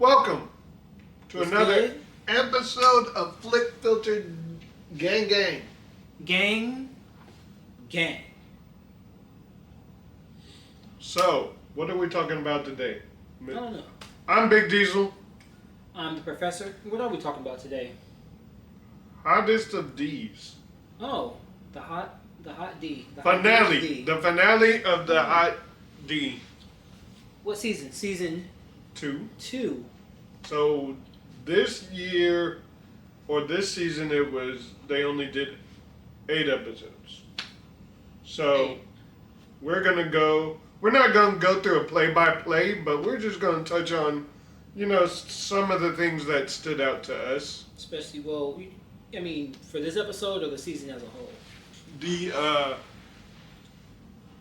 Welcome to What's another good? episode of Flick Filtered Gang Gang. Gang. So, what are we talking about today? I don't know. I'm Big Diesel. I'm the professor. What are we talking about today? Hottest of D's. Oh, the hot D. The hot Finale. D. The finale of the Hot D What season? Season 2. 2. So, this year, or this season, they only did 8 episodes. So, 8. we're not going to go through a play-by-play, but we're just going to touch on, some of the things that stood out to us. Especially, for this episode or the season as a whole? The,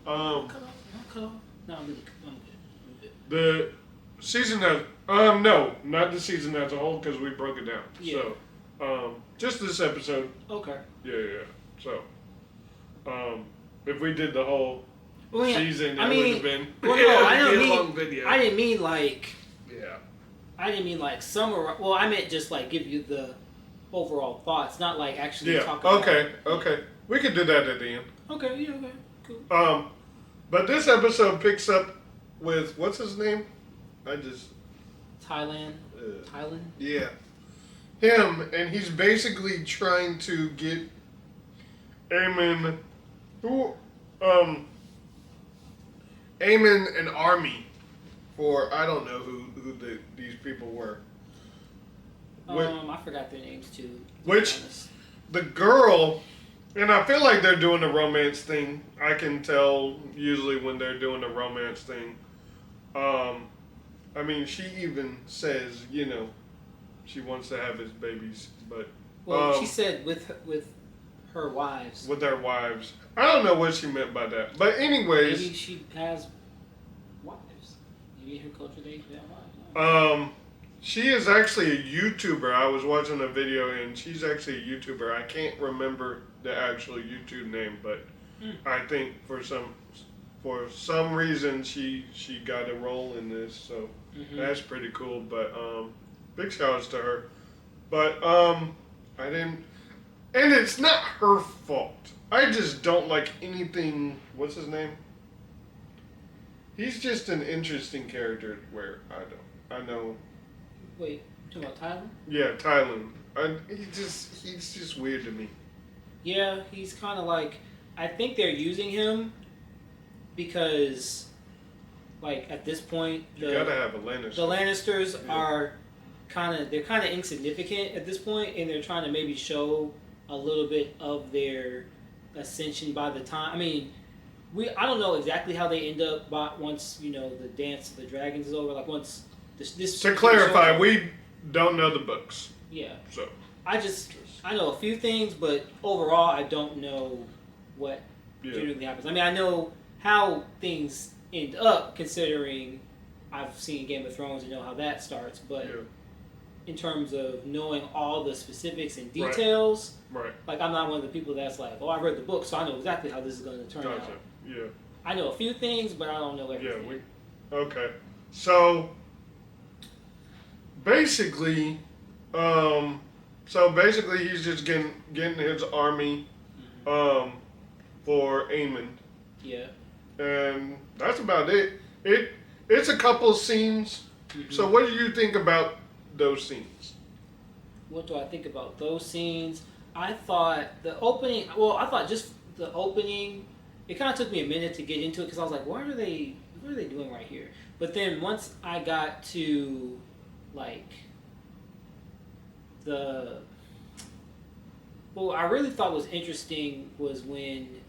Cut off? No, I'm good. the season no, not the season as a whole, because we broke it down. Yeah. So, just this episode. Okay. Yeah. So, if we did the whole season, it would have been a long video. I didn't mean like. Yeah. I didn't mean like summarize. Well, I meant just like give you the overall thoughts, not like actually talk about. Okay. We could do that at the end. Okay. Cool. But this episode picks up with what's his name? Thailand. Yeah. Him, and he's basically trying to get Eamon an army for, I don't know who these people were. I forgot their names too. The girl, and I feel like they're doing a romance thing. I can tell usually when they're doing a romance thing. She even says, she wants to have his babies, but she said with her wives. With their wives. I don't know what she meant by that, but anyways. Maybe she has wives. Maybe in her culture they have wives. She is actually a YouTuber. I was watching a video and she's actually a YouTuber. I can't remember the actual YouTube name, but I think for some reason she got a role in this, so that's pretty cool. But big shout outs to her. But I didn't, and it's not her fault. I just don't like anything. What's his name? He's just an interesting character where I know. Wait, you talking about Thailand? Yeah, Thailand. He's just weird to me. Yeah, he's kind of like, I think they're using him because, like, at this point, You gotta have a Lannister. The Lannisters are they're kind of insignificant at this point, and they're trying to maybe show a little bit of their ascension by the time. I don't know exactly how they end up, but once the dance of the dragons is over, like once this. To clarify, we don't know the books. Yeah. So. I know a few things, but overall, I don't know what generally happens. I know how things end up, considering I've seen Game of Thrones and know how that starts, but in terms of knowing all the specifics and details, right. Like I'm not one of the people that's like, oh, I read the book, so I know exactly how this is going to turn out. Yeah. I know a few things, but I don't know everything. Okay. So basically, he's just getting his army for Aemon. Yeah. And that's about it. It's a couple scenes. Mm-hmm. So what do you think about those scenes? What do I think about those scenes? I thought the opening. Just the opening. It kind of took me a minute to get into it because I was like, what are they doing right here? But then once I got to like what I really thought was interesting was when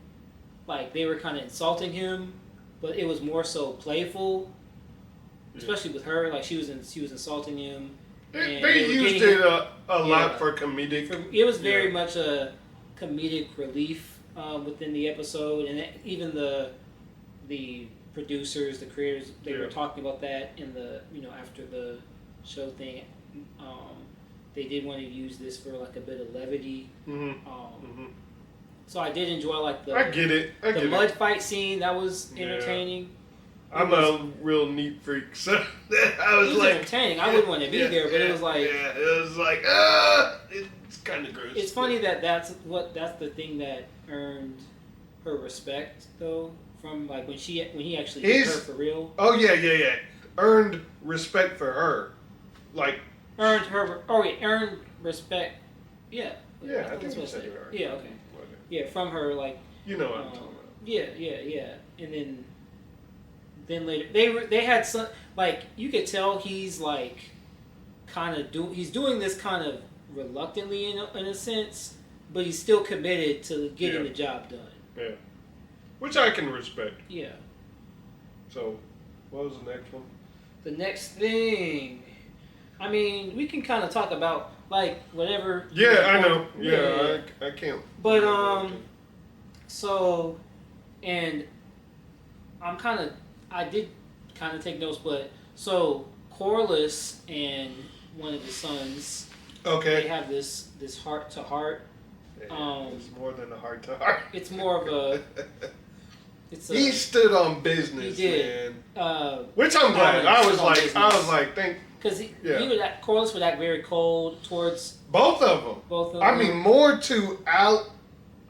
like they were kind of insulting him, but it was more so playful, especially with her. Like she was insulting him. They used it a lot for comedic. It was very much a comedic relief within the episode, and even the producers, the creators, they were talking about that in the after the show thing. They did want to use this for like a bit of levity. So I did enjoy like the I get it. mud fight scene. That was entertaining. I'm a real neat freak, so I was it was like, entertaining. I wouldn't want to be there, but it was like, it was like, it's kind of gross. It's funny that's the thing that earned her respect though, from like when he actually hit her for real. Oh yeah. Earned respect for her, like earned respect. Yeah. Yeah, I think you said it right. Yeah, okay. Yeah, from her, like. You know what I'm talking about. Yeah. And then later they had some, like, you could tell he's like he's doing this kind of reluctantly in a sense, but he's still committed to getting the job done. Yeah. Which I can respect. Yeah. So, what was the next one? The next thing, I mean, we can kind of talk about like whatever. Yeah, I know. Yeah, I can't. But so, and I did kind of take notes, but so Corliss and one of the sons. Okay. They have this heart to heart. It's more than a heart to heart. It's more of a. He stood on business, he did. Man. Which I'm glad. I was like, thank. Because Corliss would act very cold towards both of them. Both of them. I mean, more to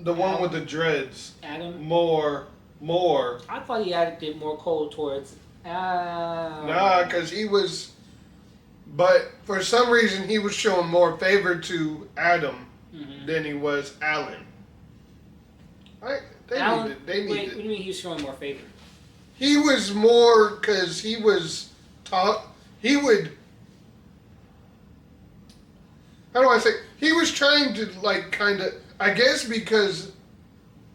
the one with the dreads. Adam. More. I thought he acted more cold towards. Nah, because he was. But for some reason, he was showing more favor to Adam than he was Alan. They Wait, what do you mean he was showing more favor? He was more because he was taught. He would. How do I say? He was trying to kind of. I guess because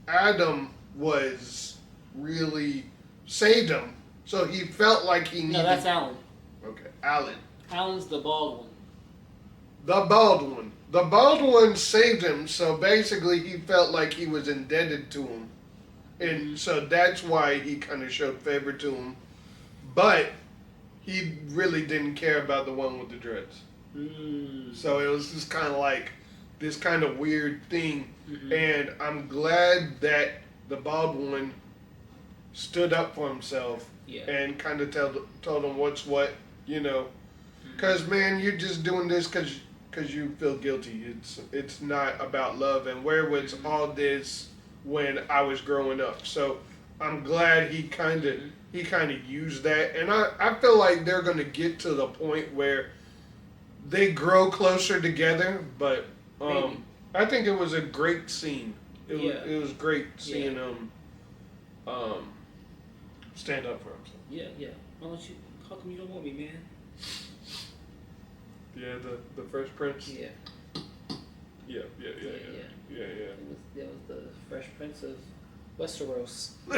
Adam was really saved him, so he felt like he needed. No, that's Alan. Okay, Alan. Alan's the bald one. The bald one. The bald one saved him, so basically he felt like he was indebted to him. And so that's why he kind of showed favor to him. But he really didn't care about the one with the dreads. So it was just kind of like this kind of weird thing. And I'm glad that the bald one stood up for himself and kind of told him what's what, you know. Because, man, you're just doing this because you feel guilty. It's not about love. And where was all this when I was growing up? So I'm glad he kind of used that. And I feel like they're going to get to the point where they grow closer together. But I think it was a great scene. It was great seeing him stand up for himself. Yeah. How come you don't want me, man? Yeah, the Fresh Prince. Yeah. Yeah. It was the Fresh Prince of Westeros. I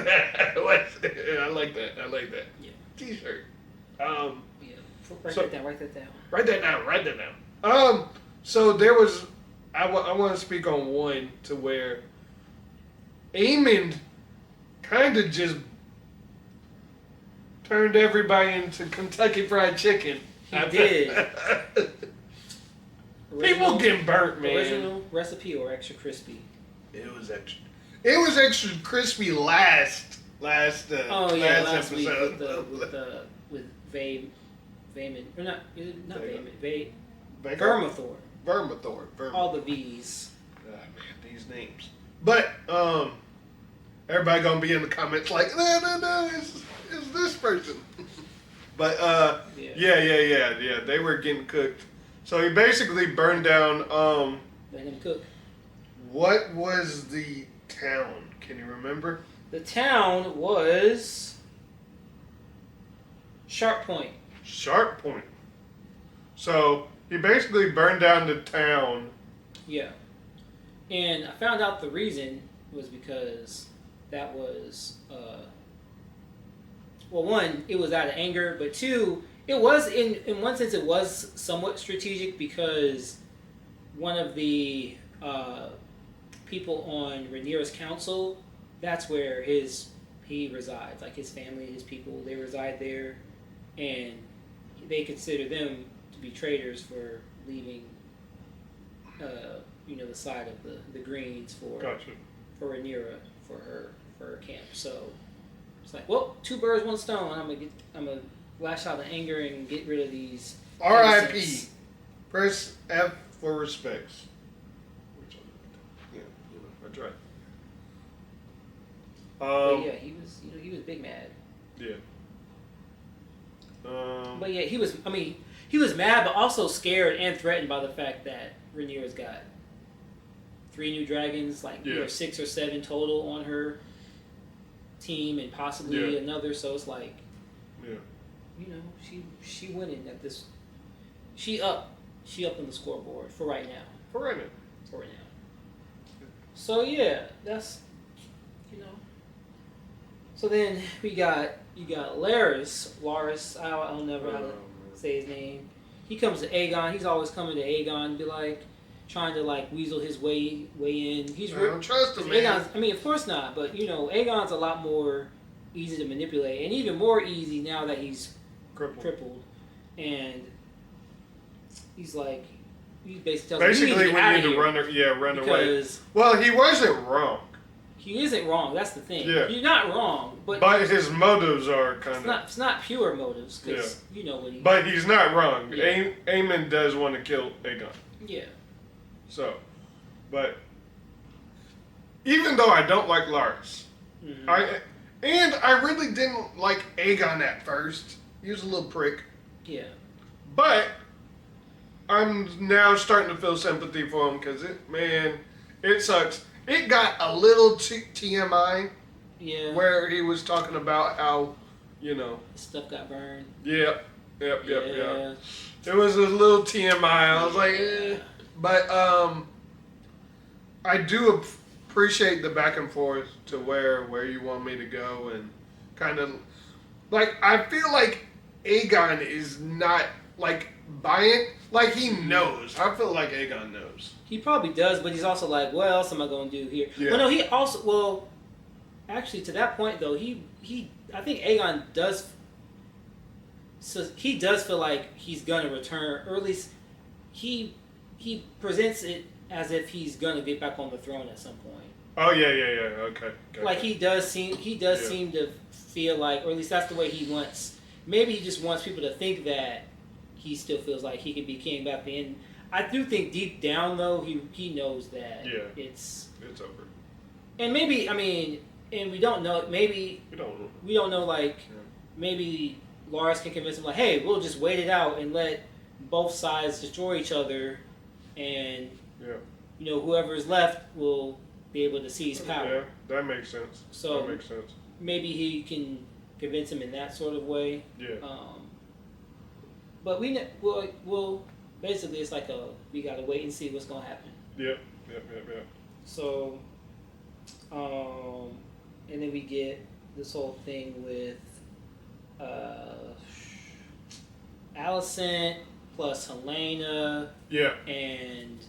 like that. Yeah. T-shirt. Write that down. Write that down. So there was. I want to speak on one to where Aemond kind of just turned everybody into Kentucky Fried Chicken. He did. People getting burnt, man. Original recipe or extra crispy? It was extra crispy last last week episode. with Vaemond. Or not? Is it not Vaemond? Vermithor. All the V's. Ah, man, these names. But everybody gonna be in the comments like, no, it's this person. But yeah, they were getting cooked. So he basically burned down. Let him cook. What was the town? Can you remember? The town was Sharp Point. Sharp Point. So he basically burned down the town. Yeah, and I found out the reason was because that was. Well, one, it was out of anger, but two, it was in one sense it was somewhat strategic because one of the people on Rhaenyra's council, that's where he resides, like his family, his people, they reside there, and they consider them to be traitors for leaving, the side of the Greens for Rhaenyra for her camp. It's like, well, two birds, one stone. I'm gonna lash out in anger and get rid of these. R.I.P. innocents. Press F for respects. Yeah, that's right. But yeah, he was big mad. Yeah. But yeah, he was mad, but also scared and threatened by the fact that Rhaenyra's got 3 new dragons, like Yeah. 6 or 7 total on her team, and possibly another. So it's like, she winning at this. She up on the scoreboard for right now. For right now. So yeah, that's So then you got Laris. I'll never how to say his name. He comes to Aegon. He's always coming to Aegon, be like trying to like weasel his way in. I don't trust him, man. I mean, of course not. But Aegon's a lot more easy to manipulate, and even more easy now that he's crippled. And he's like, he basically tells him, we need to run away. Well, he wasn't wrong. He isn't wrong. That's the thing. Yeah. You're not wrong, but his motives are kind of. It's not pure motives, because what he. But he's not wrong. Yeah. Aemon does want to kill Aegon. Yeah. So, but even though I don't like Laris, I really didn't like Aegon at first. He was a little prick. Yeah. But I'm now starting to feel sympathy for him because it sucks. It got a little TMI. Yeah. Where he was talking about how, stuff got burned. Yep. It was a little TMI. I was like, But I do appreciate the back and forth to where you want me to go, and kind of like I feel like Aegon is not like buying. Like he knows. I feel like Aegon knows. He probably does, but he's also like, what else am I going to do here? Yeah. Well, no, he also, actually, to that point, though, I think Aegon does, so he does feel like he's going to return, or at least he presents it as if he's going to get back on the throne at some point. Oh, yeah, okay. Gotcha. Like, he does seem to feel like, or at least that's the way he wants, maybe he just wants people to think that he still feels like he could be king back then. I do think deep down, though, he knows that it's over. And maybe, and we don't know, maybe we don't know, like, maybe Laris can convince him, like, hey, we'll just wait it out and let both sides destroy each other, and whoever is left will be able to seize power. Yeah, that makes sense. So maybe he can convince him in that sort of way. Yeah. But we'll basically, it's like we gotta wait and see what's gonna happen. Yep. So, and then we get this whole thing with Alicent plus Helena. Yeah. And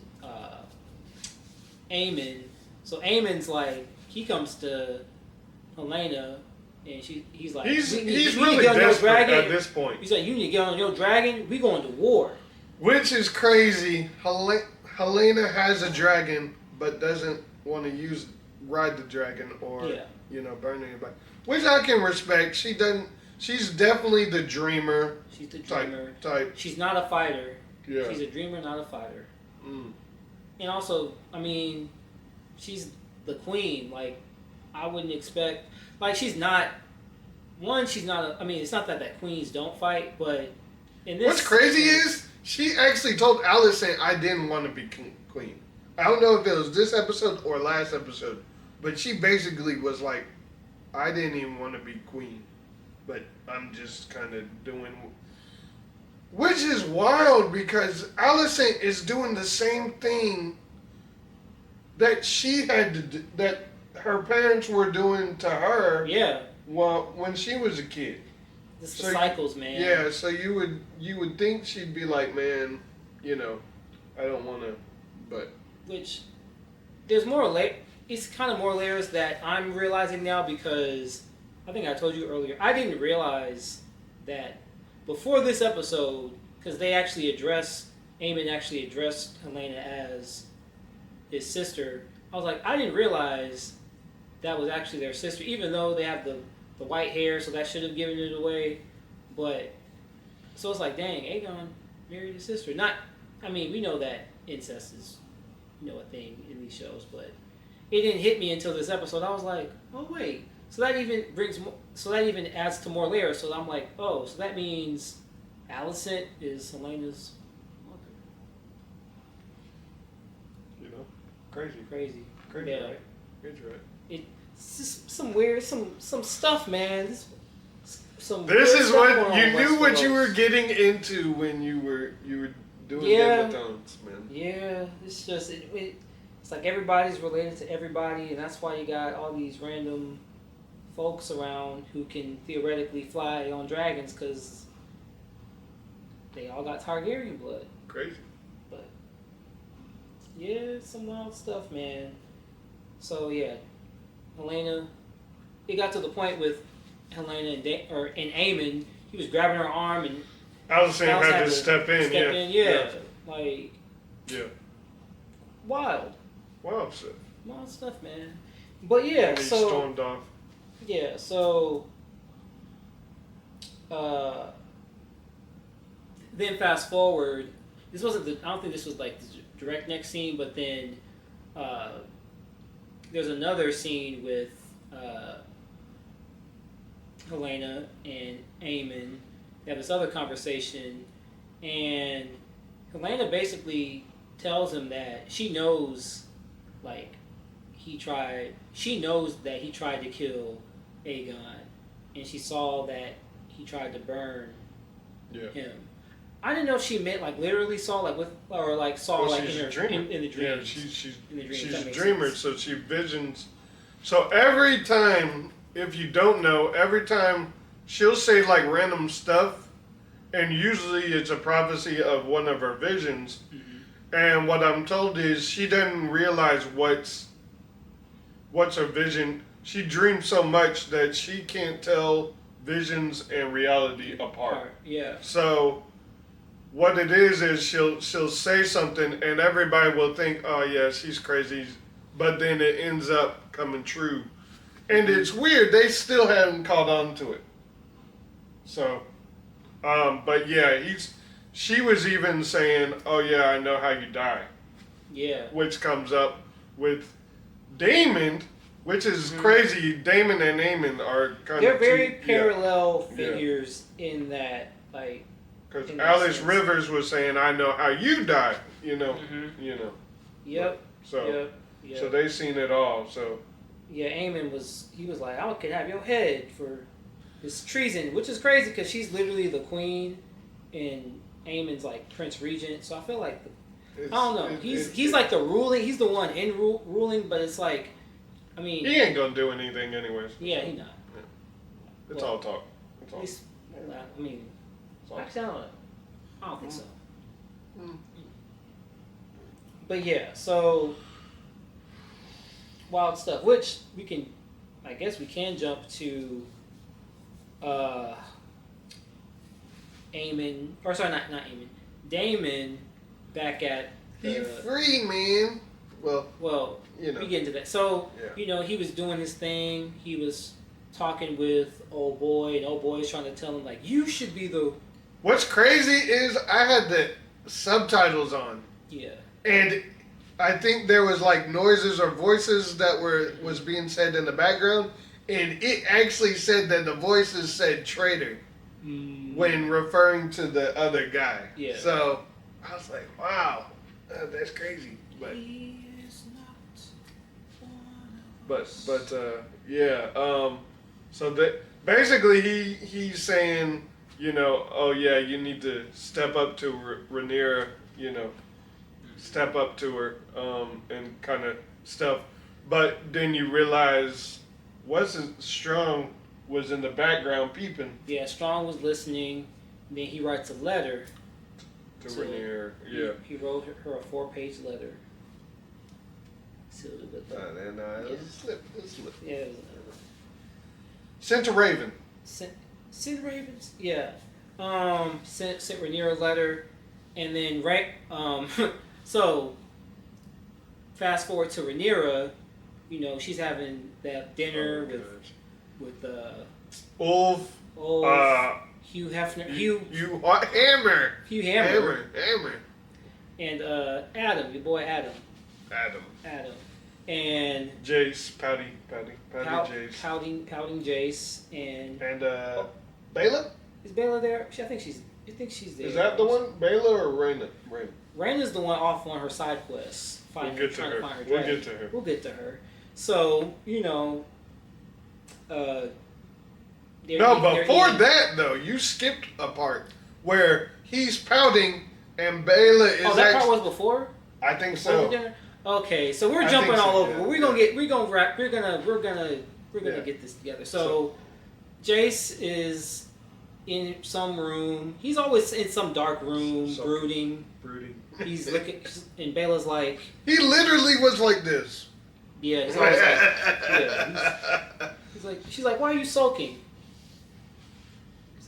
Aemon. So Aemon's like, he comes to Helena, and he's like, he's really desperate at this point. He's like, you need to get on your dragon. We going to war. Which is crazy. Helena has a dragon, but doesn't want to ride the dragon or burn anybody. Which I can respect. She doesn't. She's definitely the dreamer. She's the dreamer type. She's not a fighter. Yeah. She's a dreamer, not a fighter. Mm. And also, she's the queen. Like, I wouldn't expect. Like, she's not. She's not. It's not that queens don't fight, but in this. What's crazy is she actually told Alicent, I didn't want to be queen. I don't know if it was this episode or last episode, but she basically was like, I didn't even want to be queen, but I'm just kind of doing. Which is wild because Alicent is doing the same thing that she had to do, that her parents were doing to her. Yeah. Well, when she was a kid. It's the cycles, man. Yeah, so you would think she'd be like, man, I don't want to, but. Which, there's more it's kind of more layers that I'm realizing now, because I think I told you earlier, I didn't realize that before this episode, because Aemon actually addressed Helena as his sister. I was like, I didn't realize that was actually their sister, even though they have the the white hair, so that should have given it away. But so it's like, dang, Aegon married his sister. Not, I mean, we know that incest is, a thing in these shows, but it didn't hit me until this episode. I was like, oh wait, so that even adds to more layers. So I'm like, oh, so that means Alicent is Helena's mother. Crazy, yeah. right? Crazy, right? It's just some weird, some stuff, man. This is what you knew what you were getting into when you were doing Game of Thrones, man. Yeah, it's just it's like everybody's related to everybody, and that's why you got all these random folks around who can theoretically fly on dragons because they all got Targaryen blood. Crazy. But yeah, some wild stuff, man. So yeah, Helaena. It got to the point with Helaena and Aemon. He was grabbing her arm and Alicent had to step in. Yeah. Like. Yeah. Wild stuff, man. But yeah, and he so stormed off. Yeah, so then fast forward. This wasn't I don't think this was like the direct next scene, but then there's another scene with Helaena and Aemon. They have this other conversation, and Helaena basically tells him that she knows, like, she knows that he tried to kill Aegon, and she saw that he tried to burn him. I didn't know if she meant like literally saw like saw like in the dreams. Yeah, she's a dreamer, so she visions. So every time, if you don't know, every time she'll say like random stuff, and usually it's a prophecy of one of her visions. Mm-hmm. And what I'm told is she doesn't realize what's her vision. She dreams so much that she can't tell visions and reality apart. Yeah. So what it is she'll say something and everybody will think, oh yeah, she's crazy, but then it ends up coming true. And it's weird, they still haven't caught on to it. So, but yeah, she was even saying, oh yeah, I know how you die. Yeah. Which comes up with Daemon, which is crazy. Daemon and Aemon are kind They're of very parallel figures in that, like. Because Alice Rivers was saying, "I know how you die," you know. Yep. So they seen it all. So. Yeah, Aemon was like, I could have your head for this treason, which is crazy because she's literally the queen, and Aemon's like Prince Regent. So I feel like I don't know. He's like the ruling. He's the one in ruling, but it's like, I mean, he ain't gonna do anything anyways. Yeah, he not. Yeah. It's all talk. It's all. I mean. Actually, I don't think so. But yeah, so wild stuff. Which I guess we can jump to Aemon, or sorry, not Aemon, Daemon back at He's free, man. Well, we get into that. So he was doing his thing. He was talking with old boy, and old boy's trying to tell him like, you should be the. What's crazy is I had the subtitles on. Yeah. And I think there was like noises or voices that was being said in the background, and it actually said that the voices said traitor when referring to the other guy. Yeah. So I was like, wow, that's crazy. But he is not one of us. Yeah. So that basically he's saying, oh yeah, you need to step up to Rhaenyra, step up to her, and kind of stuff. But then you realize Strong was in the background peeping. Yeah, Strong was listening. Then he writes a letter to Rhaenyra. Yeah. He wrote her a 4-page letter. Sealed it with it was a slip. Yeah. It was, sent to Raven. Sent Ravens? Yeah. Sent Rhaenyra a letter, and then so fast forward to Rhaenyra, she's having that dinner with Ulf. Hugh Hefner, Hugh Hammer. Hugh Hammer, Hammer. and Adam, your boy Adam, and Jace, Pouty Jace, pouting Jace, and Bayla. Is Bayla there? I think she's there. Is that the one, Bayla or Raina? Raina's the one off on her side quest. We'll get to her. We'll get to her. So before that though, you skipped a part where he's pouting and Bayla is. Oh, that part was before. I think so. Okay, so we're jumping all over. Yeah. We're gonna get this together. So Jace is in some room. He's always in some dark room, brooding. He's looking, and Bayla's like. He literally was like this. Yeah, he's always like. Yeah, he's like. She's like, "Why are you sulking?"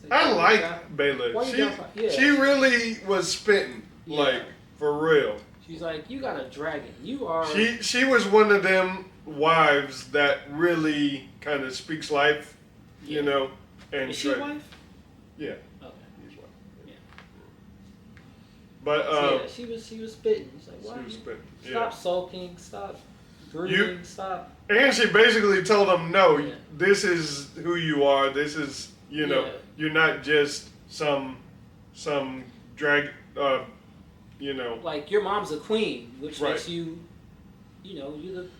Like, I like Bayla. She really was spitting, like for real. She's like, "You got a dragon. You are." She was one of them wives that really kind of speaks life, And is she a wife? Yeah. Okay. He's wife. Yeah. But she was spitting. She's like, "Why? Stop sulking. Stop brooding. Stop." And she basically told him, "No, this is who you are. This is you're not just some drag." Like your mom's a queen, which makes you, you're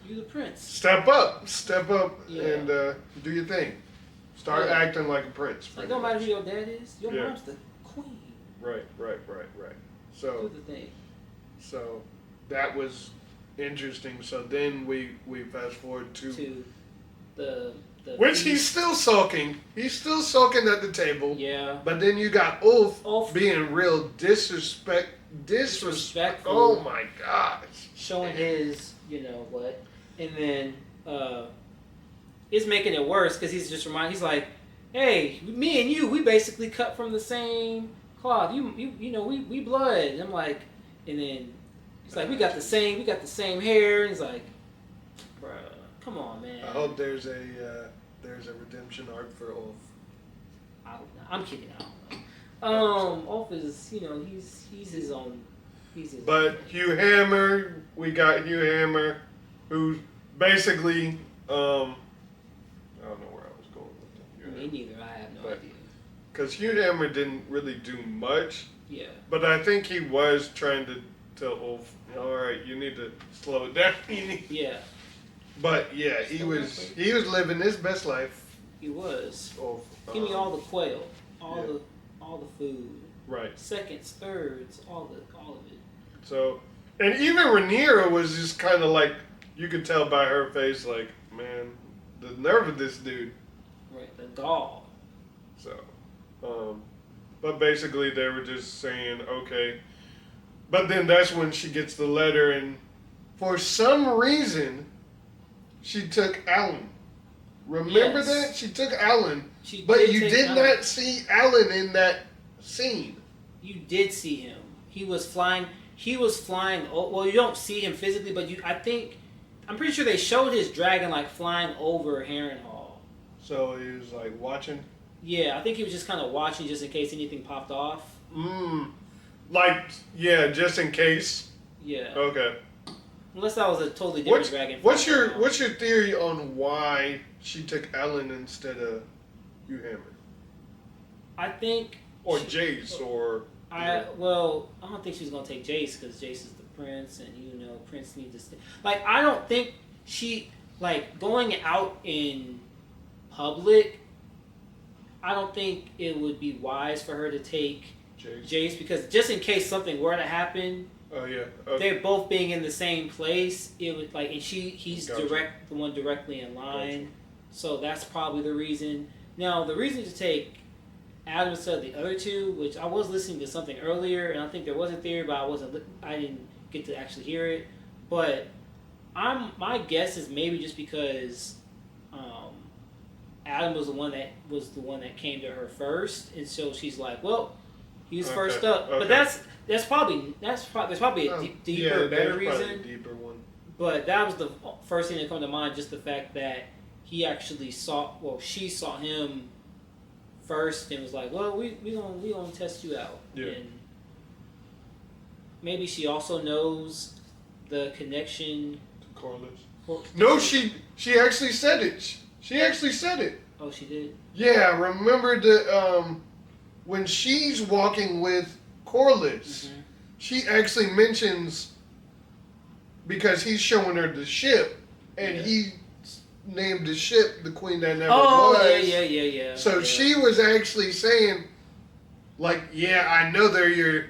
the prince. Step up, and do your thing. Start acting like a prince. Like, no matter who your dad is, your mom's the queen. Right. So do the thing. So that was interesting. So then we fast forward to the which he's still sulking. He's still sulking at the table. Yeah. But then you got Ulf being real disrespectful. Oh my gosh. Showing his, what, and then it's making it worse because he's like, "Hey, me and you, we basically cut from the same cloth. We blood." And I'm like, and then he's like, we got the same hair. And he's like, "Bruh, come on, man." I hope there's a redemption arc for Ulf. I'm kidding. I don't know. Ulf is, he's his own. But Hugh Hammer, we got Hugh Hammer, who's basically, I don't know where I was going with that. Me neither. I have no idea. Because Hugh Hammer didn't really do much. Yeah. But I think he was trying to tell Ulf, all right, you need to slow it down. Yeah. But yeah, he was living his best life. He was. Ulf. Give me all the quail, all the food. Right. Seconds, thirds, all of it. So, and even Rhaenyra was just kind of like, you could tell by her face, like, man, the nerve of this dude. Right, the gall. So, but basically they were just saying, okay. But then that's when she gets the letter, and for some reason, she took Alan. Remember that? She took Alan. But you did not see Alan in that scene. You did see him. He was flying. Well, you don't see him physically, but I'm pretty sure they showed his dragon like flying over Harrenhal. So he was like watching? Yeah, I think he was just kind of watching just in case anything popped off. Just in case? Yeah. Okay. Unless that was a totally different dragon. What's your theory on why she took Alan instead of Hugh Hammer? I think... Or Jace, or... I don't think she's gonna take Jace because Jace is the prince, and Prince needs to stay. Like, I don't think going out in public. I don't think it would be wise for her to take Jace because just in case something were to happen. Oh yeah. Okay. They're both being in the same place. It would and he's the one directly in line. So that's probably the reason. Now the reason to take Adam instead of the other two, which I was listening to something earlier, and I think there was a theory, but I didn't get to actually hear it. But my guess is maybe just because Adam was the one that came to her first, and so she's like, well, he was first up. Okay. But there's probably a deeper, better reason. A deeper one. But that was the first thing that came to mind, just the fact that he actually she saw him first and was like, well, we gonna test you out. Yeah. And maybe she also knows the connection. Corliss. No, she actually said it. She actually said it. Oh, she did? Yeah, remember when she's walking with Corliss, she actually mentions, because he's showing her the ship, and he named the ship the Queen That Never Was. Yeah. So she was actually saying, like, yeah, I know they're your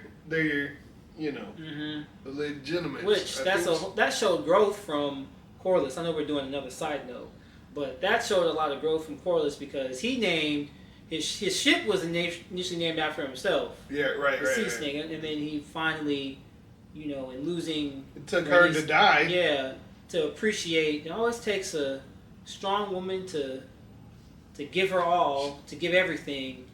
legitimate. Which that showed growth from Corliss. I know we're doing another side note, but that showed a lot of growth from Corliss because he named his ship was initially named after himself. Yeah, right. The Sea Snake, and then he finally, in losing. It took her to die. Yeah, to appreciate. It always takes a strong woman to give her all, to give everything,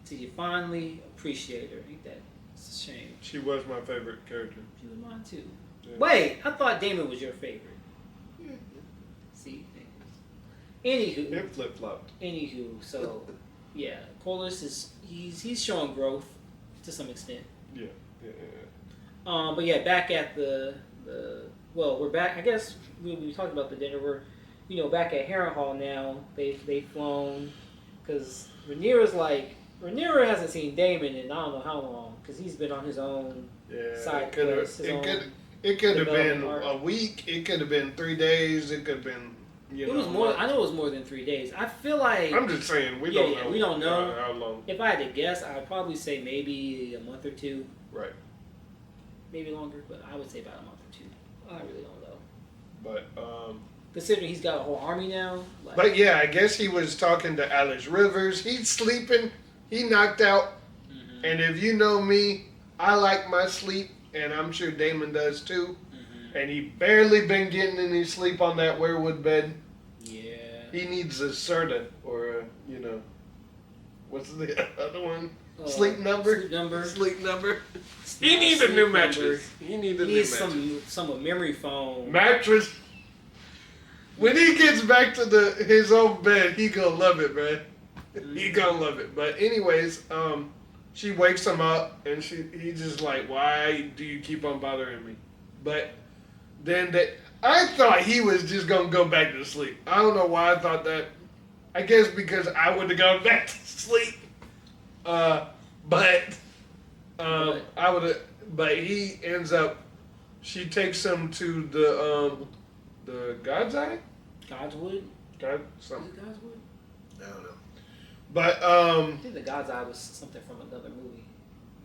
till you finally appreciate her. Ain't that? It's a shame. She was my favorite character. She was mine too. Yeah. Wait, I thought Damon was your favorite. Yeah. See, anywho. It flip flopped. Anywho, so yeah, Corliss he's showing growth to some extent. Yeah. But yeah, back at we're back. I guess we talked about the dinner. We're back at Harrenhal now. They've flown because Rhaenyra hasn't seen Damon in I don't know how long because he's been on his own side quest. It could have been a week. It could have been 3 days. It could have been. It was more. I know it was more than 3 days. I feel like. I'm just saying we don't know. We don't know how long. If I had to guess, I'd probably say maybe a month or two. Right. Maybe longer, but I would say about a month or two. I really don't know. But considering he's got a whole army now. But yeah, I guess he was talking to Alice Rivers. He's sleeping. He knocked out. Mm-hmm. And if you know me, I like my sleep, and I'm sure Damon does too. Mm-hmm. And he barely been getting any sleep on that weirwood bed. Yeah. He needs a Serta or what's the other one? Sleep number. Sleep number. He needs a new mattress. He needs some memory foam. Mattress. When he gets back to his own bed, he gonna love it, man. He gonna love it. But anyways, she wakes him up, and he's just like, "Why do you keep on bothering me?" But then I thought he was just gonna go back to sleep. I don't know why I thought that. I guess because I would have gone back to sleep. But I would have. But he ends up. She takes him to the God's Eye. Godswood. Something. Is it Godswood? I don't know. But I think the God's Eye was something from another movie.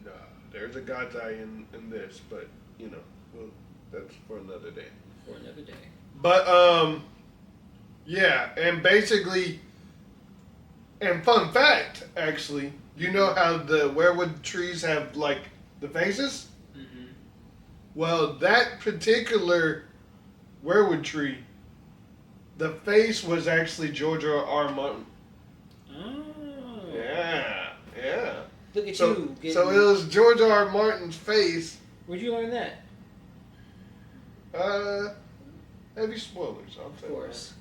No, there's a God's Eye in this, but well, that's for another day. But yeah, and basically, and fun fact, actually, you know how the weirwood trees have like the faces? Mm-hmm. Well, that particular weirwood tree, the face was actually George R. Martin. Oh. Yeah. Look at you. So it was George R. Martin's face. Where'd you learn that? Heavy spoilers. Of course.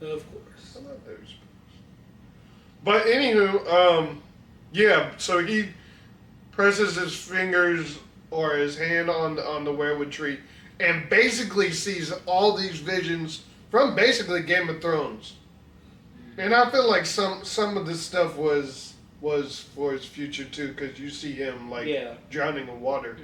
Yeah. Of course. I love heavy spoilers. But anywho, yeah. So he presses his fingers or his hand on the weirwood tree, and basically sees all these visions from basically Game of Thrones. And I feel like some of this stuff was for his future too, because you see him drowning in water.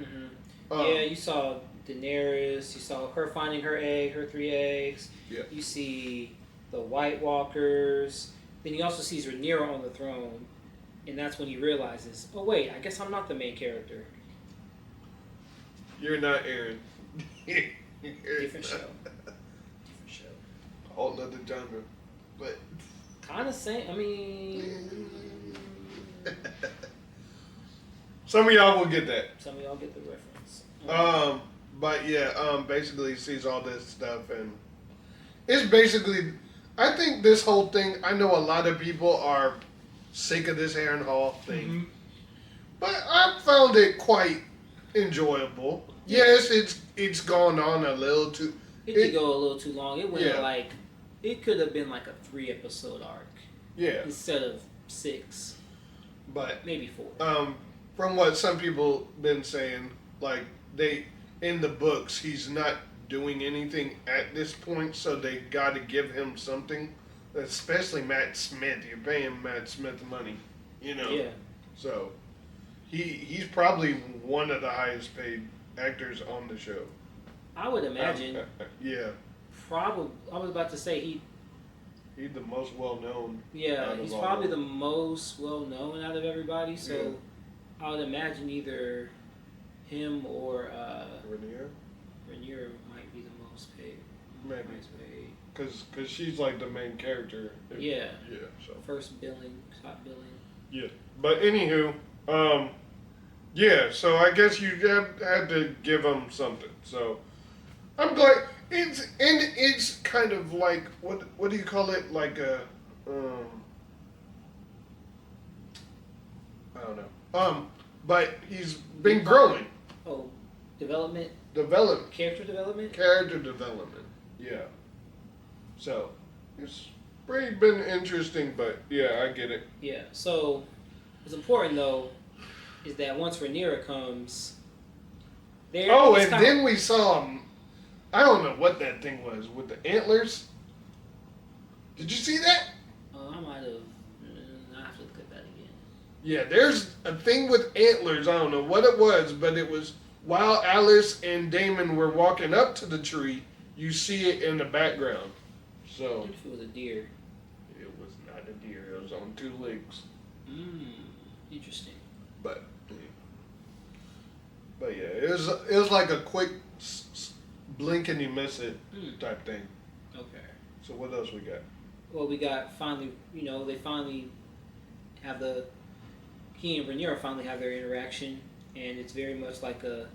Mm-hmm. You saw Daenerys. You saw her finding her 3 eggs. Yeah. You see the White Walkers. Then he also sees Rhaenyra on the throne, and that's when he realizes, oh wait, I guess I'm not the main character. You're not Aaron. Different show. A whole other genre, but. Kind of same. I mean, some of y'all will get that. Some of y'all get the reference. But yeah, basically he sees all this stuff, and it's basically. I think this whole thing. I know a lot of people are sick of this Harrenhal thing, but I found it quite enjoyable. Yes, it's gone on a little too. It did go a little too long. It went it could have been like a 3-episode arc. Yeah. Instead of 6. But maybe 4. From what some people been saying, like in the books, he's not doing anything at this point, so they got to give him something. Especially Matt Smith, you're paying Matt Smith money, you know. Yeah. So he's probably one of the highest paid actors on the show. I would imagine. Yeah. Probably. I was about to say he's the most well known. Yeah, he's probably the most well known out of everybody. So yeah. I would imagine either him or Rhaenyra might be the most paid. Maybe. Because she's like the main character. Yeah. Yeah. So top billing. Yeah, but anywho, yeah. So I guess you had to give him something. So I'm glad it's kind of like what do you call it? Like a I don't know. But he's been growing. Oh, development. Character development. Yeah. So, it's pretty been interesting, but yeah, I get it. Yeah, so what's important though is that once Rhaenyra comes, then we saw I don't know what that thing was with the antlers. Did you see that? I might have. I have to look at that again. Yeah, there's a thing with antlers. I don't know what it was, but it was while Alice and Daemon were walking up to the tree, you see it in the background. So, what if it was a deer? It was not a deer. It was on 2 legs. Interesting. But yeah, it was like a quick blink and you miss it type thing. Okay. So what else we got? Well, we got finally. They finally have he and Rhaenyra finally have their interaction, and it's very much like a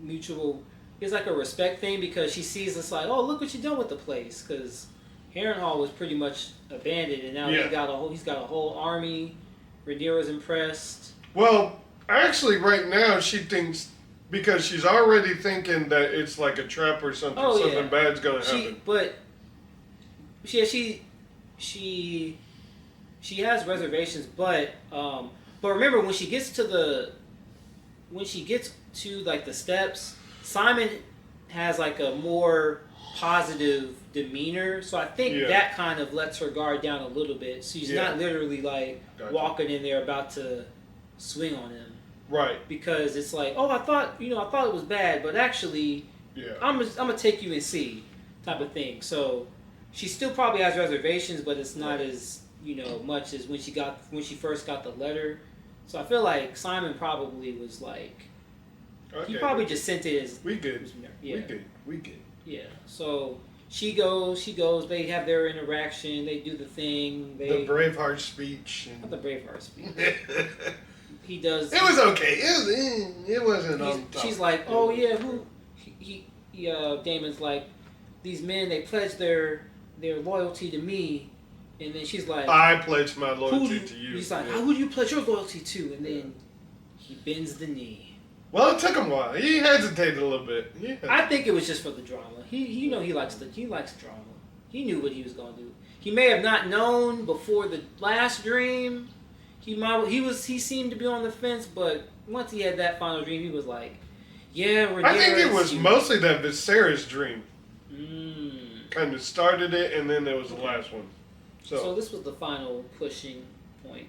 mutual. It's like a respect thing because she sees us like, oh, look what you've done with the place. Because Harrenhal was pretty much abandoned, and now he's got a whole army. Rhaenyra's impressed. Well, actually, right now she thinks because she's already thinking that it's like a trap or something. Something bad's gonna happen. But she has reservations. But remember when she gets to like the steps. Simon has like a more positive demeanor, so I think that kind of lets her guard down a little bit. So she's not literally like walking in there about to swing on him, right? Because it's like, oh, I thought it was bad, but actually, I'm gonna take you and see, type of thing. So she still probably has reservations, but it's not as much as when she first got the letter. So I feel like Simon probably was like. Okay. He probably just sent it as... We good. Yeah. We good. Yeah. So, she goes, they have their interaction, they do the thing. The Braveheart speech. Not the Braveheart speech. He does... It was okay. It wasn't on top. She's like, oh yeah, Daemon's like, these men, they pledge their loyalty to me. And then she's like... I pledge my loyalty to you. He's like, who do you pledge your loyalty to? And then he bends the knee. Well, it took him a while. He hesitated a little bit. Yeah. I think it was just for the drama. He likes drama. He knew what he was gonna do. He may have not known before the last dream. He seemed to be on the fence, but once he had that final dream, he was like, yeah, Rhaenyra. I think it was mostly that Viserys dream. Kind of started it, and then there was the last one. So this was the final pushing point.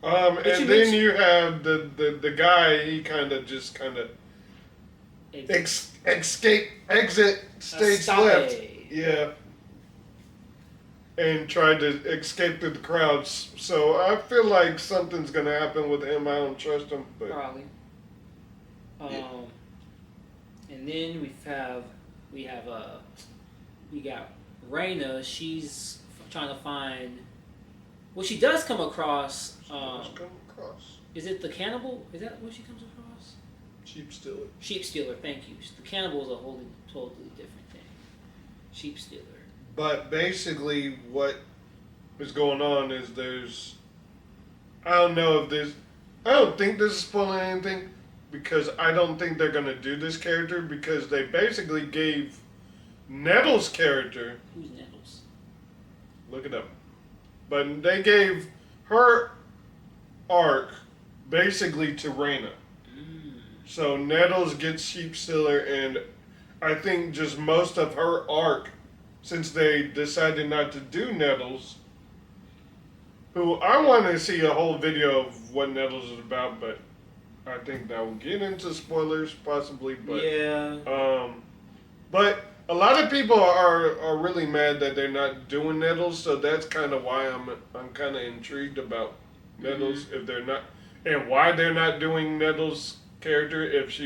And then you have the guy. He exit stage left. Yeah. And tried to escape through the crowds. So I feel like something's gonna happen with him. I don't trust him, but probably. And then we got Rhaena. She's trying to find. Well, she does come across. Is it the cannibal? Is that what she comes across? Sheep stealer. Sheep stealer. Thank you. The cannibal is a totally different thing. Sheep stealer. But basically, what is going on is I don't think this is spoiling anything because I don't think they're gonna do this character because they basically gave Nettles' character. Who's Nettles? Look it up. But they gave her arc basically to Reyna. So Nettles gets Sheep Stealer, and I think just most of her arc, since they decided not to do Nettles, who I want to see a whole video of what Nettles is about, but I think that will get into spoilers possibly. But yeah. But a lot of people are really mad that they're not doing Nettles, so that's kind of why I'm kind of intrigued about Nettles if they're not, and why they're not doing Nettles' character if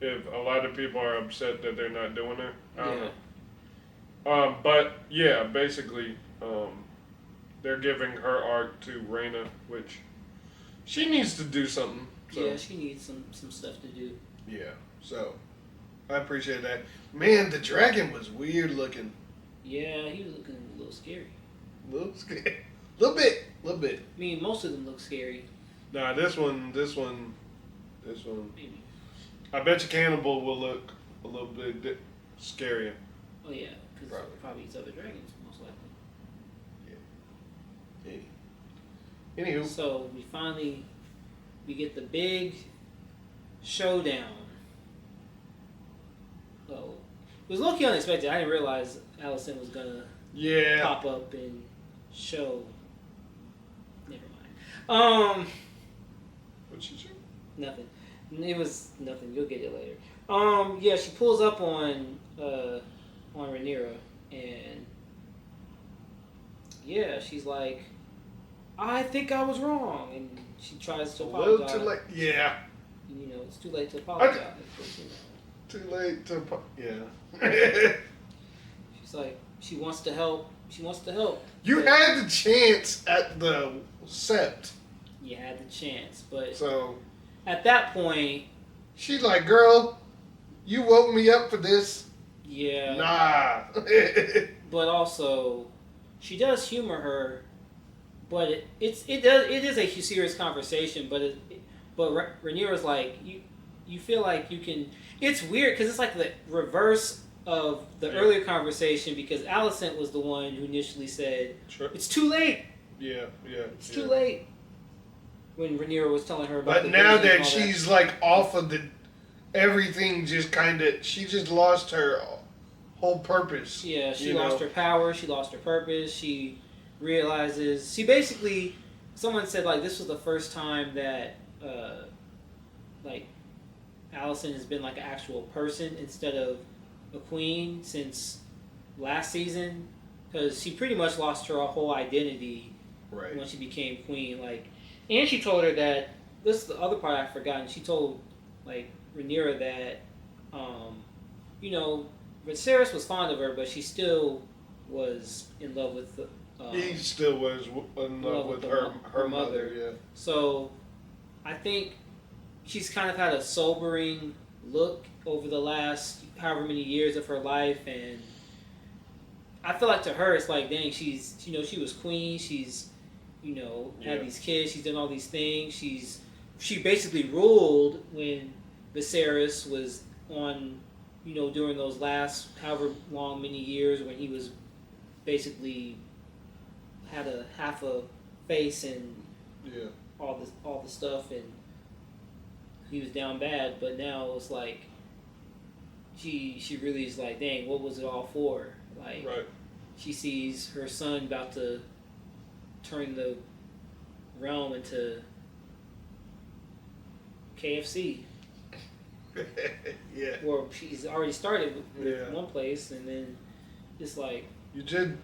a lot of people are upset that they're not doing her. I don't know. But yeah, basically, they're giving her arc to Reyna, which she needs to do something. So. Yeah, she needs some stuff to do. Yeah, so I appreciate that. Man, the dragon was weird looking. Yeah, he was looking a little scary. Little scary. Little bit. I mean, most of them look scary. Nah, this one. Maybe. I bet you Cannibal will look a little bit scarier. Oh yeah, because probably eats other dragons, most likely. Yeah. Anywho. So we get the big showdown. Oh, it was low-key unexpected. I didn't realize Alicent was gonna pop up and show. Never mind. What'd she do? Nothing. It was nothing. You'll get it later. Yeah, she pulls up on Rhaenyra, and yeah, she's like, I think I was wrong, and she tries to apologize. A little too late. Yeah. You know, it's too late to apologize. Too late to yeah. She's like, she wants to help. You had the chance at the sept. You had the chance, but so at that point, she's like, "Girl, you woke me up for this." Yeah. Nah. But also, she does humor her, but it is a serious conversation. But Rhaenyra's like, you feel like you can. It's weird because it's like the reverse of the earlier conversation, because Alicent was the one who initially said, "It's too late." Yeah. It's too late. When Rhaenyra was telling her about. But now that she's like off of the everything, just kind of, she just lost her whole purpose. Yeah, she lost her power. She lost her purpose. She realizes basically. Someone said like this was the first time that like Alicent has been like an actual person instead of a queen since last season, because she pretty much lost her whole identity when she became queen. Like, and she told her that this is the other part I've forgotten. She told like Rhaenyra that Viserys was fond of her, but she still was in love with the. He still was in love with her mother. Yeah. So, I think she's kind of had a sobering look over the last however many years of her life, and I feel like to her it's like, dang, she's she was queen. She's had these kids. She's done all these things. She basically ruled when Viserys was on during those last however long many years when he was basically had a half a face and all the stuff, and he was down bad. But now it's like she really is like, dang, what was it all for? Like, she sees her son about to turn the realm into KFC. Yeah. Well, she's already started with one place, and then it's like. You did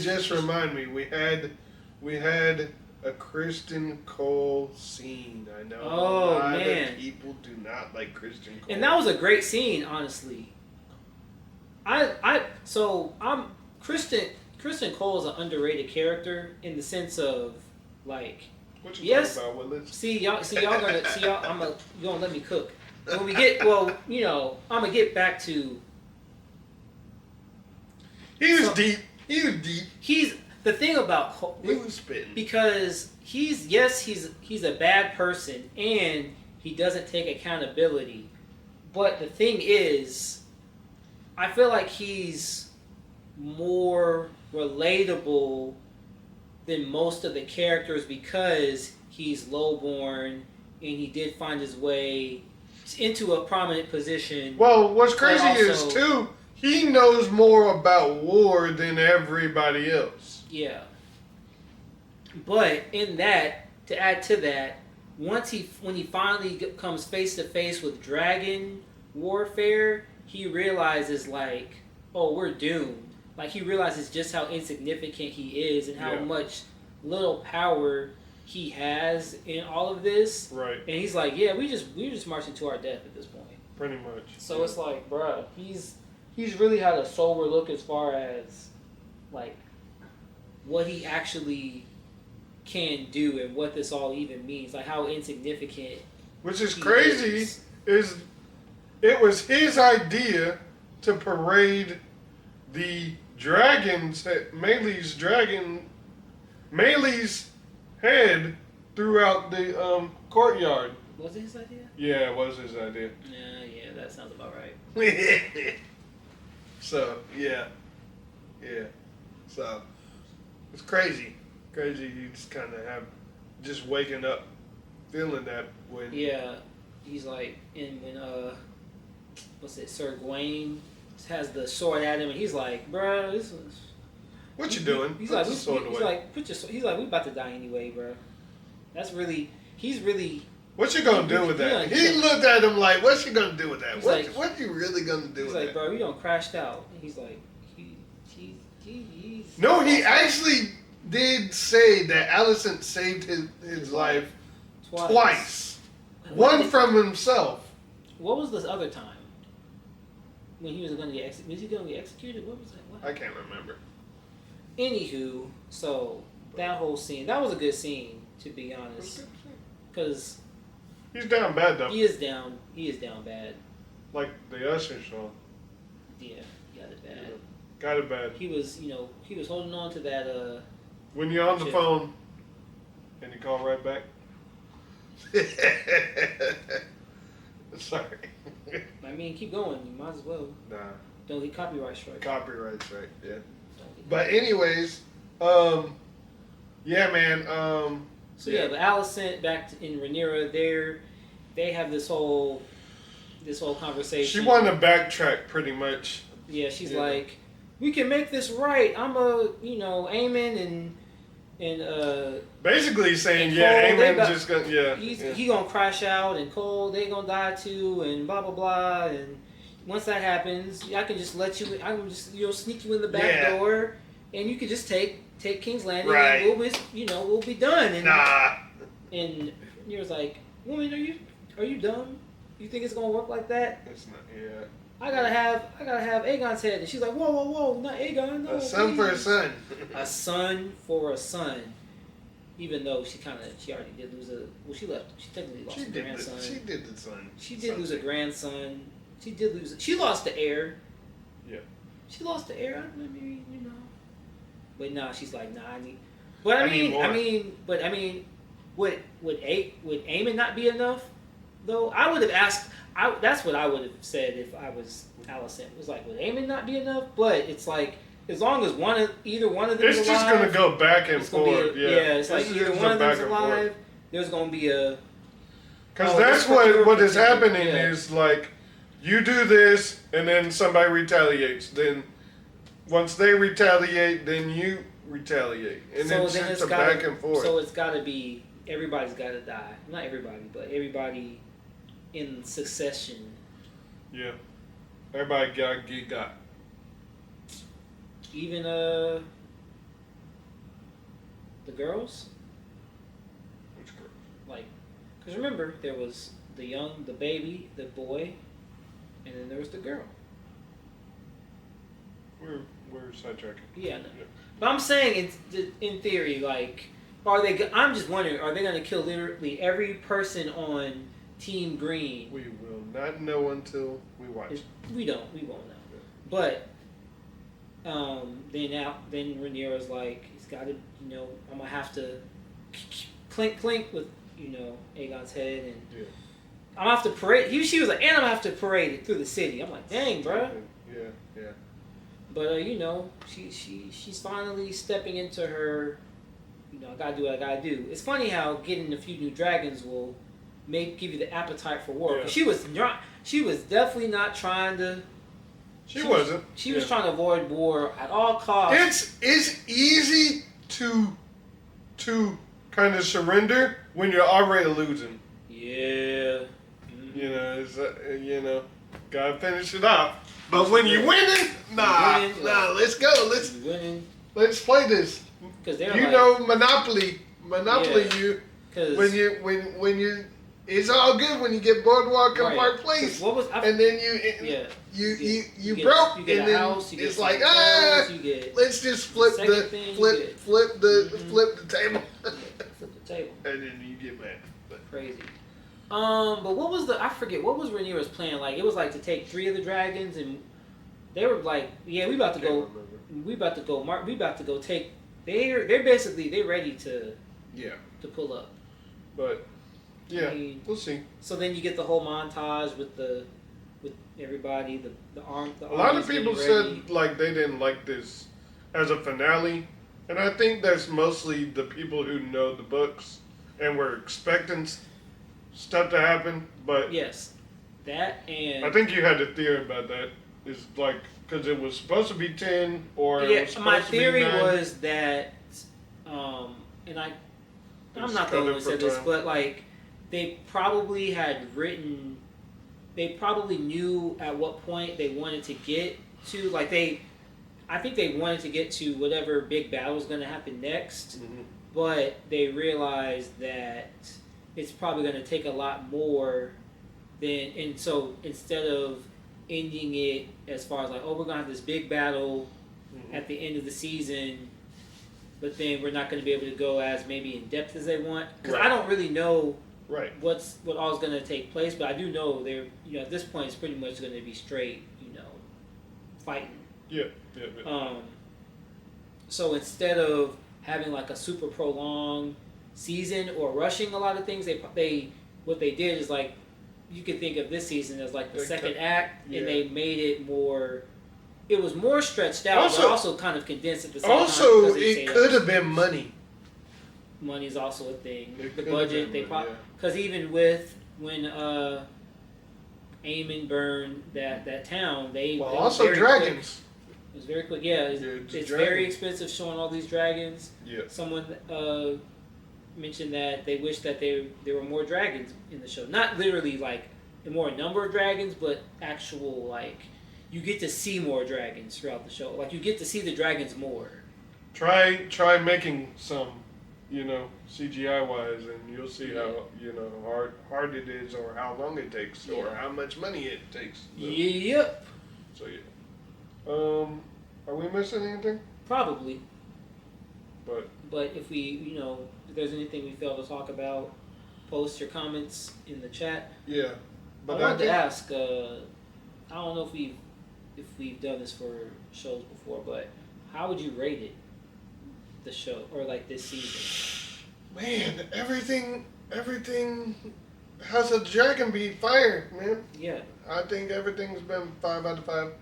just remind me. We had a Kristen Cole scene. I know a lot of people do not like Kristen Cole. And that was a great scene, honestly. Kristen Cole is an underrated character in the sense of like. What you talking about, Willis? See y'all gonna let me cook. When we get I'm gonna get back to. He was deep. He's the thing about Cole. He was spitting because he's a bad person and he doesn't take accountability. But the thing is, I feel like he's more relatable than most of the characters because he's lowborn and he did find his way into a prominent position. Well, what's crazy also, is too, he knows more about war than everybody else. Yeah. But in that, to add to that, when he finally comes face to face with dragon warfare, he realizes like, oh, we're doomed. Like he realizes just how insignificant he is and how much little power he has in all of this. Right. And he's like, yeah, we're just marching to our death at this point. Pretty much. So it's like, bruh, he's really had a sober look as far as like what he actually can do and what this all even means, like how insignificant. Which is crazy is it was his idea to parade the dragons, Melee's head throughout the courtyard. Was it his idea? Yeah, it was his idea. Yeah, that sounds about right. So yeah. So it's crazy. You just kind of have just waking up feeling that when he's like when what's it, Sir Gawain has the sword at him and he's like, bruh, this is what you doing? He's put like, the sword he's away. like, he's like, we about to die anyway, bruh. He's really. What you gonna do with that? He looked at him like, what you gonna do with that? What you really gonna do with that? He's like, bro, we done crashed out. And he's like, he's. No, he actually did say that Alicent saved his life twice. One from himself. What was this other time? When he was going to get executed? Was he going to get executed? What was that? What? I can't remember. Anywho, so that whole scene, that was a good scene, to be honest. Because he's down bad though. He is down bad. Like the Usher song. Yeah, he got it bad. Yeah. Got it bad. He was holding on to that. When you're on the phone and you call right back. Sorry. I mean, keep going. You might as well. Nah. Don't get copyright strike. Copyright strike, yeah. But anyways, yeah, man. But Alicent in Rhaenyra, they have this whole conversation. She wanted to backtrack pretty much. Yeah, she's like, we can make this right. I'm Aemon and basically saying, Aemon just gonna he gonna crash out and Cole they gonna die too and blah blah blah, and once that happens I can just I can just sneak you in the back door and you can just take King's Landing and we'll be done. And and you're like, woman, are you dumb? You think it's gonna work like that? It's not. I gotta have Aegon's head. And she's like, whoa, not Aegon, no. A son for a son. A son for a son. Even though she already did lose she technically lost a grandson. She did the son. She did lose a grandson. She lost the heir. Yeah. She lost the heir, maybe, But nah, she's like, nah, I mean, would Aemon not be enough? Though I would have asked. That's what I would have said if I was Alicent. It was like, would Aemon not be enough? But it's like, as long as either one of them is alive, it's just gonna go back and forth. It's like either one of them's alive. There's gonna be a. Because that's what is happening is like, you do this and then somebody retaliates. Then once they retaliate, then you retaliate, and then it's a back and forth. So it's got to be everybody's got to die. Not everybody, but everybody in succession. Yeah. Everybody got. Even the girls? Which girls? Like, because remember, there was the baby, the boy, and then there was the girl. We're sidetracking. Yeah, no. But I'm saying, in theory, like, I'm just wondering, are they going to kill literally every person on Team Green? We will not know until we watch. We won't know. But then Rhaenyra's like, it's got to, I'm gonna have to clink with Aegon's head, and I'm gonna have to parade. She was like, and I'm gonna have to parade it through the city. I'm like, dang, bro. Yeah. But you know, she's finally stepping into her. You know, I gotta do what I gotta do. It's funny how getting a few new dragons will give you the appetite for war. Yeah. She was definitely not trying to. She wasn't. She was trying to avoid war at all costs. It's easy to kind of surrender when you're already losing. Yeah. You know, it's gotta finish it off. But when you're winning, nah, let's go. Let's play this. Because they're Monopoly. Yeah. When you it's all good when you get Boardwalk and Park Place. And then you broke, you get and a then house, it's like let's just flip the table. Flip the table. And then you get mad. Crazy. But what was I forget, what was Rhaenyra's plan? Like, it was like to take 3 of the dragons, and they were like, yeah, we about to go take, they're basically, they're ready to pull up. But, yeah, I mean, we'll see. So then you get the whole montage with everybody, the arm. A lot of people said, like, they didn't like this as a finale, and I think that's mostly the people who know the books and were expecting stuff to happen, but yes, that and I think you had a theory about that. It's like because it was supposed to be 10 or my theory was that, and I'm not the one who said this, but like they probably knew at what point they wanted to get to. Like I think they wanted to get to whatever big battle was going to happen next, but they realized that it's probably going to take a lot more and so instead of ending it as far as like, oh, we're going to have this big battle at the end of the season, but then we're not going to be able to go as maybe in depth as they want. Because I don't really know what all is going to take place, but I do know they're, at this point it's pretty much going to be straight, fighting. Yeah. So instead of having like a super prolonged season or rushing a lot of things, what they did is like, you could think of this season as like the second act, and they made it more. It was more stretched out, but also kind of condensed at the same time. Also, it could have been money. Money is also a thing. The budget, because even with when Aemon burned that town, also dragons. It was very quick. Yeah, it's very expensive showing all these dragons. Yeah. Someone mentioned that they wish that there were more dragons in the show. Not literally like a more number of dragons, but actual like you get to see more dragons throughout the show. Like you get to see the dragons more. Try making some, CGI wise, and you'll see how hard it is, or how long it takes, or how much money it takes. So. Yep. So are we missing anything? Probably. But if we, if there's anything we failed to talk about, post your comments in the chat. Yeah. But I wanted to ask. I don't know if we've done this for shows before, but how would you rate it? The show, or like this season? Man, everything has a dragon beat fire, man. Yeah. I think everything's been 5 out of 5.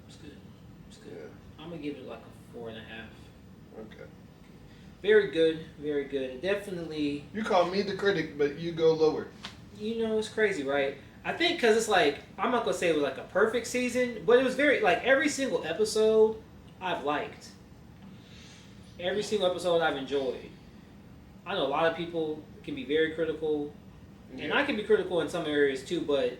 It's good. Yeah. I'm gonna give it like a 4.5. Okay. Very good, very good. Definitely. You call me the critic, but you go lower. It's crazy, right? I think because it's like, I'm not going to say it was like a perfect season, but it was very, like, every single episode I've liked. Every single episode I've enjoyed. I know a lot of people can be very critical, and I can be critical in some areas too, but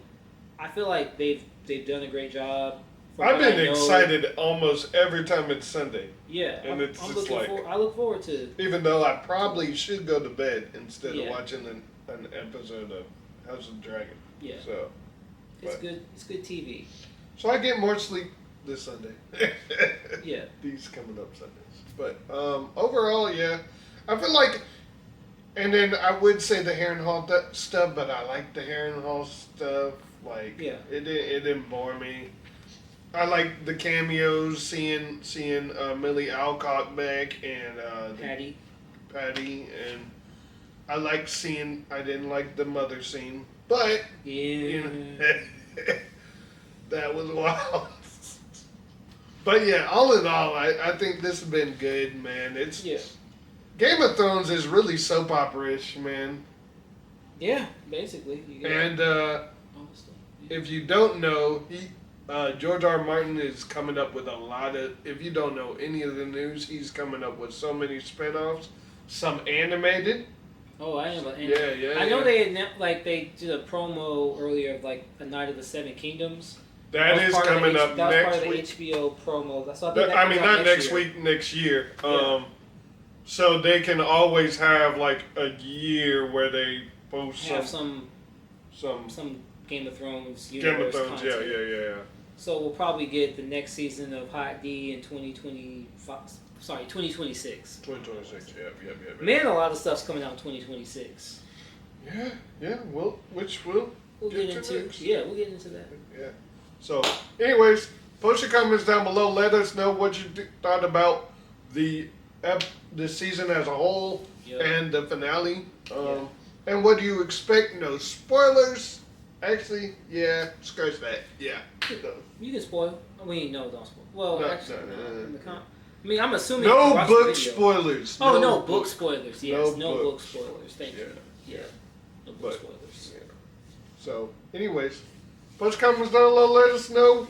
I feel like they've done a great job. I've been excited almost every time it's Sunday. Yeah, and I look forward to. Even though I probably should go to bed instead of watching an episode of House of the Dragon. Yeah. So. It's good. It's good TV. So I get more sleep this Sunday. Yeah. These coming up Sundays, but overall, yeah, I feel like. And then I would say the Harrenhal stuff, but I like the Harrenhal stuff. Like, it didn't bore me. I like the cameos, seeing Millie Alcock back and Patty, and I like seeing. I didn't like the mother scene, but that was wild. But yeah, all in all, I think this has been good, man. It's Game of Thrones is really soap opera-ish, man. Yeah, basically. And if you don't know, George R. R. Martin is coming up with a lot of. If you don't know any of the news, he's coming up with so many spinoffs. Some animated. Oh, I am. Yeah. I know they did a promo earlier of like A Night of the Seven Kingdoms. That is coming up next week. That was part of the HBO promo. So I mean, not next week, next year. So they can always have like a year where they post some Game of Thrones universe Game of Thrones, content. yeah. So we'll probably get the next season of Hot D in 2026. 2026, yeah. Man, a lot of stuff's coming out in 2026. Yeah. We'll get into next. Yeah, we'll get into that. Yeah. So, anyways, post your comments down below. Let us know what you thought about the season as a whole and the finale. And what do you expect? No spoilers. Actually, scratch that. Yeah. You can spoil. No, don't spoil. Well, no. I mean, I'm assuming no book spoilers. Oh, no book spoilers. Yes, no book spoilers. Thank you. Yeah. No book spoilers. Yeah. So, anyways, post comments down below. Let us know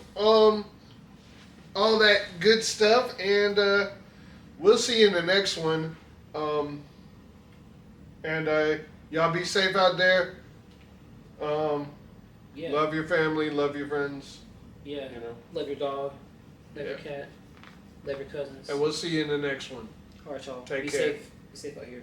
all that good stuff, and we'll see you in the next one. And y'all be safe out there. Love your family, love your friends. Yeah. Love your dog, love your cat, love your cousins. And we'll see you in the next one. All right, y'all. Take care. Be safe out here.